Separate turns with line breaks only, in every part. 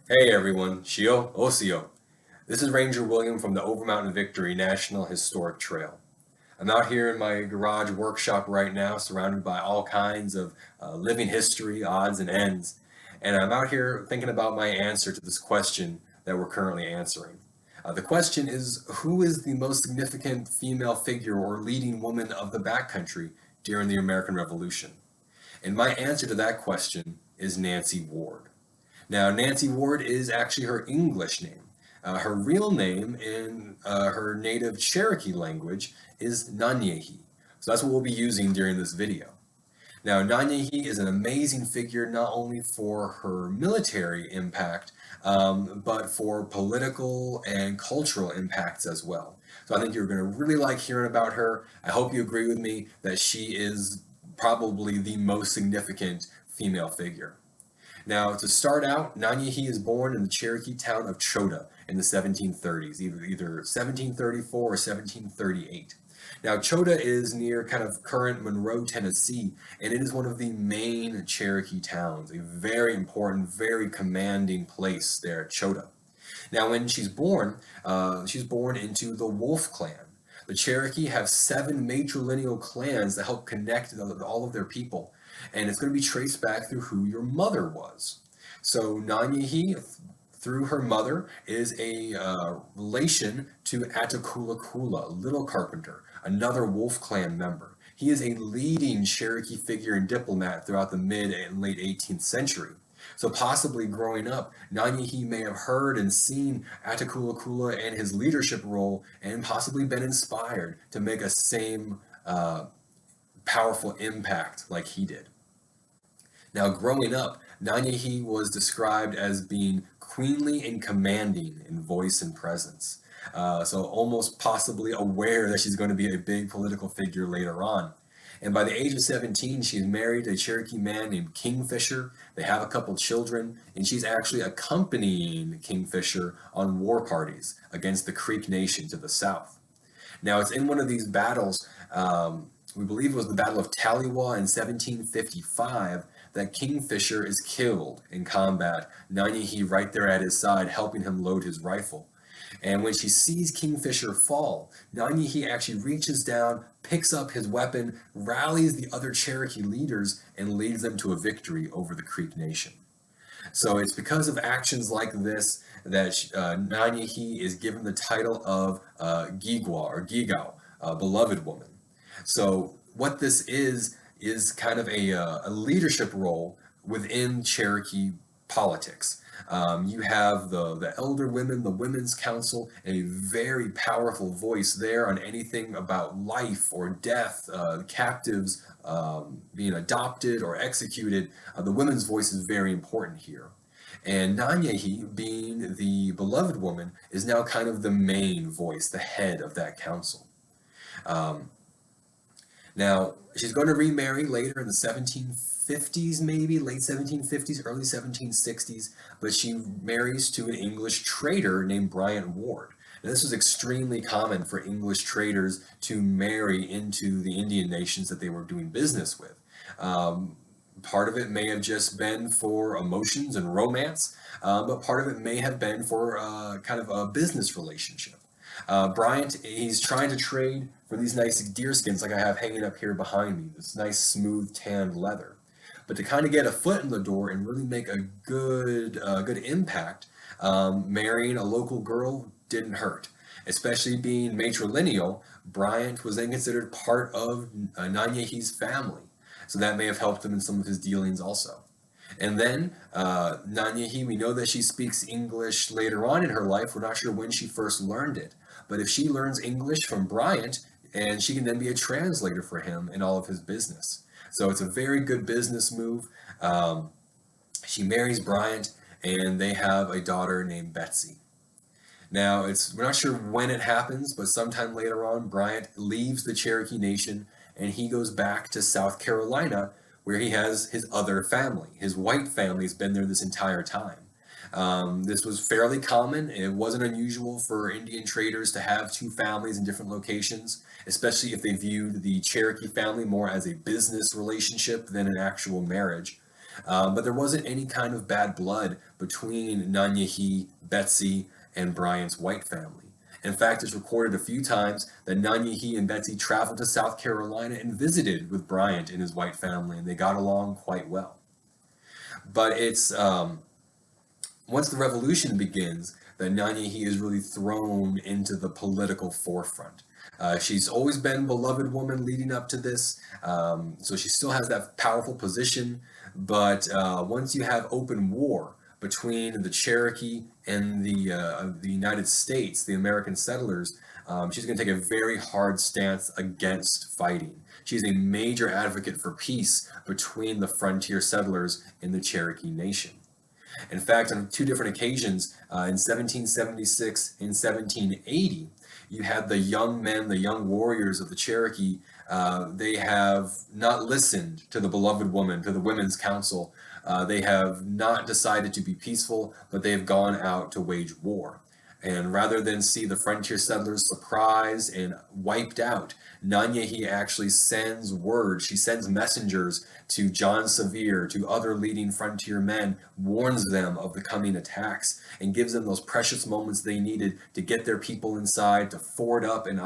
Hey everyone, Shio Osio. This is Ranger William from the Overmountain Victory National Historic Trail. I'm out here in my garage workshop right now, surrounded by all kinds of living history, odds, and ends. And I'm out here thinking about my answer to this question that we're currently answering. The question is, who is the most significant female figure or leading woman of the backcountry during the American Revolution? And my answer to that question is Nancy Ward. Now, Nancy Ward is actually her English name. Her real name in her native Cherokee language is Nanyehi. So that's what we'll be using during this video. Now, Nanyehi is an amazing figure not only for her military impact, but for political and cultural impacts as well. So I think you're going to really like hearing about her. I hope you agree with me that she is probably the most significant female figure. Now, to start out, Nanyehi is born in the Cherokee town of Chota in the 1730s, either 1734 or 1738. Now, Chota is near kind of current Monroe, Tennessee, and it is one of the main Cherokee towns, a very important, very commanding place there at Chota. Now, when she's born into the Wolf clan. The Cherokee have 7 matrilineal clans that help connect all of their people, and it's going to be traced back through who your mother was. So Nanyehi, through her mother, is a relation to Atakulakula, Little Carpenter, another Wolf Clan member. He is a leading Cherokee figure and diplomat throughout the mid and late 18th century. So possibly growing up, Nanyehi may have heard and seen Atakulakula and his leadership role and possibly been inspired to make a same powerful impact like he did. Now, growing up, Nanyehi was described as being queenly and commanding in voice and presence. So almost possibly aware that she's going to be a big political figure later on. And by the age of 17, she's married a Cherokee man named Kingfisher. They have a couple children, and she's actually accompanying Kingfisher on war parties against the Creek Nation to the south. Now, it's in one of these battles, we believe it was the Battle of Taliwa in 1755, that Kingfisher is killed in combat, Nanyehi right there at his side, helping him load his rifle. And when she sees Kingfisher fall, Nanyehi actually reaches down, picks up his weapon, rallies the other Cherokee leaders, and leads them to a victory over the Creek Nation. So it's because of actions like this that Nanyehi is given the title of Gigwa or Gigao, beloved woman. So what this is kind of a leadership role within Cherokee politics. You have the elder women, the women's council, and a very powerful voice there on anything about life or death, captives being adopted or executed. The women's voice is very important here. And Nanyehi, being the beloved woman, is now kind of the main voice, the head of that council. Um, Now, she's going to remarry later in the 1750s, maybe late 1750s, early 1760s, but she marries to an English trader named Bryant Ward. Now, this was extremely common for English traders to marry into the Indian nations that they were doing business with. Um, Part of it may have just been for emotions and romance, but part of it may have been for kind of a business relationship. Bryant, he's trying to trade for these nice deer skins like I have hanging up here behind me, this nice smooth tanned leather. But to kind of get a foot in the door and really make a good impact, marrying a local girl didn't hurt. Especially being matrilineal, Bryant was then considered part of Nanyehi's family. So that may have helped him in some of his dealings also. And then Nanyehi, we know that she speaks English later on in her life. We're not sure when she first learned it. But if she learns English from Bryant, and she can then be a translator for him in all of his business. So it's a very good business move. Um, she marries Bryant, and they have a daughter named Betsy. Now, we're not sure when it happens, but sometime later on, Bryant leaves the Cherokee Nation and he goes back to South Carolina where he has his other family. His white family's been there this entire time. This was fairly common. It wasn't unusual for Indian traders to have two families in different locations, especially if they viewed the Cherokee family more as a business relationship than an actual marriage. But there wasn't any kind of bad blood between Nanyehi, Betsy, and Bryant's white family. In fact, it's recorded a few times that Nanyehi and Betsy traveled to South Carolina and visited with Bryant and his white family, and they got along quite well. But it's once the revolution begins that Nanyehi is really thrown into the political forefront. She's always been beloved woman leading up to this, so she still has that powerful position. But once you have open war between the Cherokee and the United States, the American settlers, she's going to take a very hard stance against fighting. She's a major advocate for peace between the frontier settlers in the Cherokee Nation. In fact, on two different occasions, in 1776 and 1780, you had the young men, the young warriors of the Cherokee. They have not listened to the beloved woman, to the Women's Council. They have not decided to be peaceful, but they have gone out to wage war. And rather than see the frontier settlers surprised and wiped out, Nanyehi actually sends word, she sends messengers to John Sevier, to other leading frontier men, warns them of the coming attacks, and gives them those precious moments they needed to get their people inside, to ford up in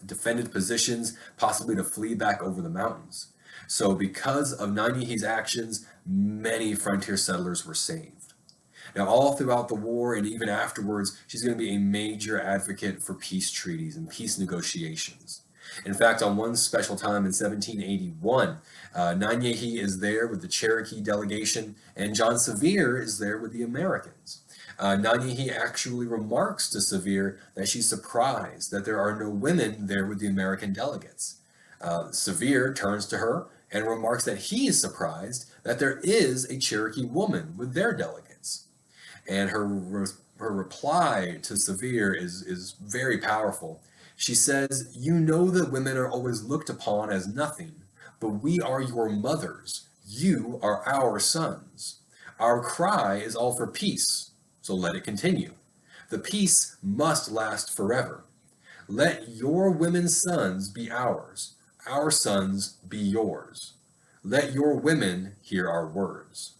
defended positions, possibly to flee back over the mountains. So because of Nanyehi's actions, many frontier settlers were saved. Now, all throughout the war and even afterwards, she's going to be a major advocate for peace treaties and peace negotiations. In fact, on one special time in 1781, Nanyehi is there with the Cherokee delegation, and John Sevier is there with the Americans. Nanyehi actually remarks to Sevier that she's surprised that there are no women there with the American delegates. Sevier turns to her and remarks that he is surprised that there is a Cherokee woman with their delegates. And her reply to Sevier is very powerful. She says, "You know that women are always looked upon as nothing, but we are your mothers. You are our sons. Our cry is all for peace, so let it continue. The peace must last forever. Let your women's sons be ours, our sons be yours. Let your women hear our words."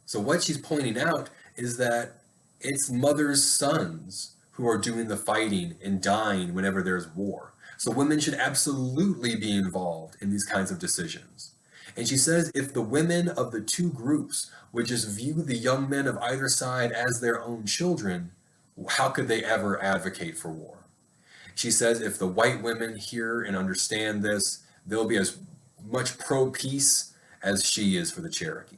So what she's pointing out is that it's mothers' sons who are doing the fighting and dying whenever there's war. So women should absolutely be involved in these kinds of decisions. And she says if the women of the two groups would just view the young men of either side as their own children, how could they ever advocate for war? She says if the white women hear and understand this, they'll be as much pro-peace as she is for the Cherokee.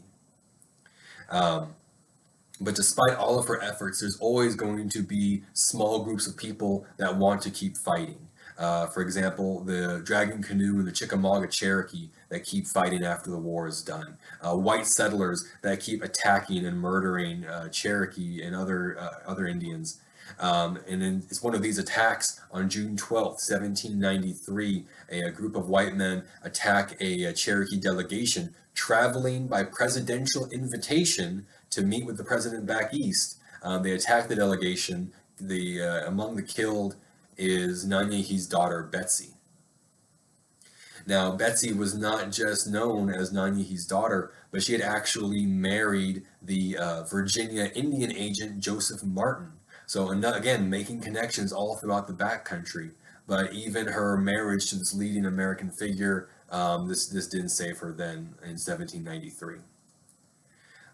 But despite all of her efforts, there's always going to be small groups of people that want to keep fighting. For example, the Dragon Canoe and the Chickamauga Cherokee that keep fighting after the war is done. White settlers that keep attacking and murdering Cherokee and other Indians. And then it's one of these attacks on June 12th, 1793, a group of white men attack a Cherokee delegation traveling by presidential invitation to meet with the president back east. They attack the delegation. Among the killed is Nanyehi's daughter, Betsy. Now, Betsy was not just known as Nanyehi's daughter, but she had actually married the Virginia Indian agent, Joseph Martin. So again, making connections all throughout the backcountry. But even her marriage to this leading American figure, this didn't save her then in 1793.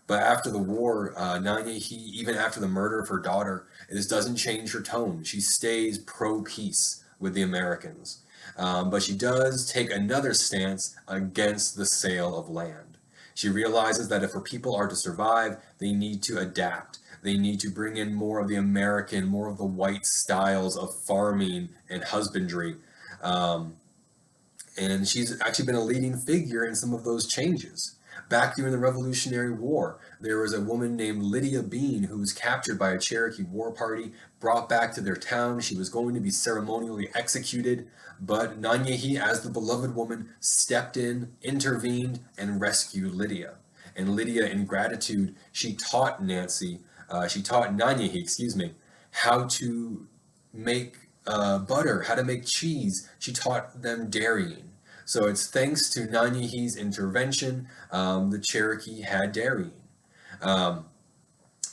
But after the war, Nanyehi, even after the murder of her daughter, this doesn't change her tone. She stays pro-peace with the Americans. But she does take another stance against the sale of land. She realizes that if her people are to survive, they need to adapt. They need to bring in more of the American, more of the white styles of farming and husbandry. And she's actually been a leading figure in some of those changes. Back during the Revolutionary War, there was a woman named Lydia Bean who was captured by a Cherokee war party, brought back to their town. She was going to be ceremonially executed, but Nanyehi, as the beloved woman, stepped in, intervened, and rescued Lydia. And Lydia, in gratitude, she taught Nanyehi, how to make butter, how to make cheese. She taught them dairying. So it's thanks to Nanyehi's intervention, the Cherokee had dairying. Um,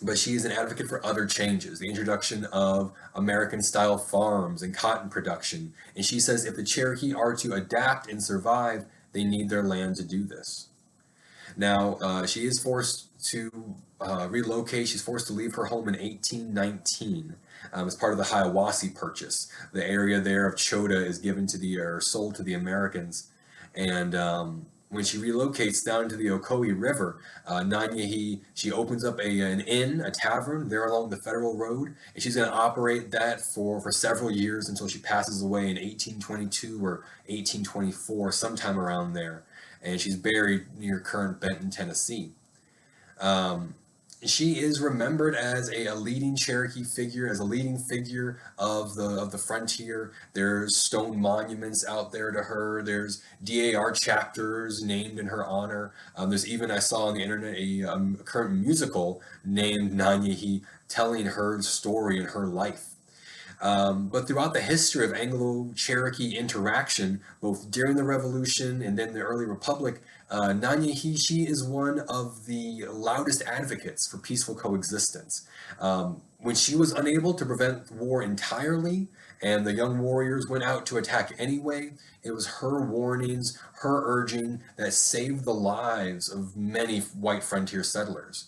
but she is an advocate for other changes, the introduction of American-style farms and cotton production. And she says if the Cherokee are to adapt and survive, they need their land to do this. Now, she is forced to relocate. She's forced to leave her home in 1819 as part of the Hiawassee Purchase. The area there of Chota is given to or sold to the Americans. And when she relocates down to the Ocoee River, Nanyehi, she opens up an inn, a tavern there along the Federal Road, and she's going to operate that for several years until she passes away in 1822 or 1824, sometime around there. And she's buried near current Benton, Tennessee. She is remembered as a leading Cherokee figure, as a leading figure of the frontier. There's stone monuments out there to her. There's DAR chapters named in her honor. There's even, I saw on the internet, a current musical named Nanyehi telling her story and her life. But throughout the history of Anglo-Cherokee interaction, both during the Revolution and then the early Republic, Nanyehi, she is one of the loudest advocates for peaceful coexistence. When she was unable to prevent war entirely, and the young warriors went out to attack anyway, it was her warnings, her urging that saved the lives of many white frontier settlers.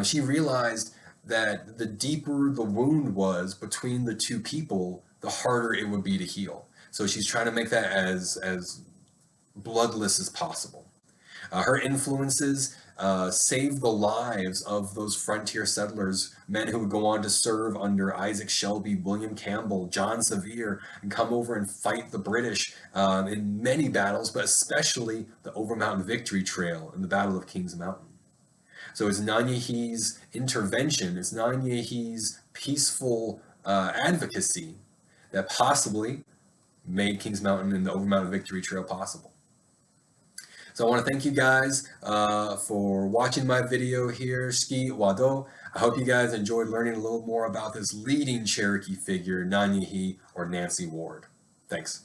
She realized that the deeper the wound was between the two people, the harder it would be to heal. So she's trying to make that as bloodless as possible. Her influences saved the lives of those frontier settlers, men who would go on to serve under Isaac Shelby, William Campbell, John Sevier, and come over and fight the British in many battles, but especially the Overmountain Victory Trail and the Battle of Kings Mountain. So it's Nanyehi's intervention, it's Nanyehi's peaceful advocacy that possibly made Kings Mountain and the Overmountain Victory Trail possible. So I want to thank you guys for watching my video here, Ski Wado. I hope you guys enjoyed learning a little more about this leading Cherokee figure, Nanyehi or Nancy Ward. Thanks.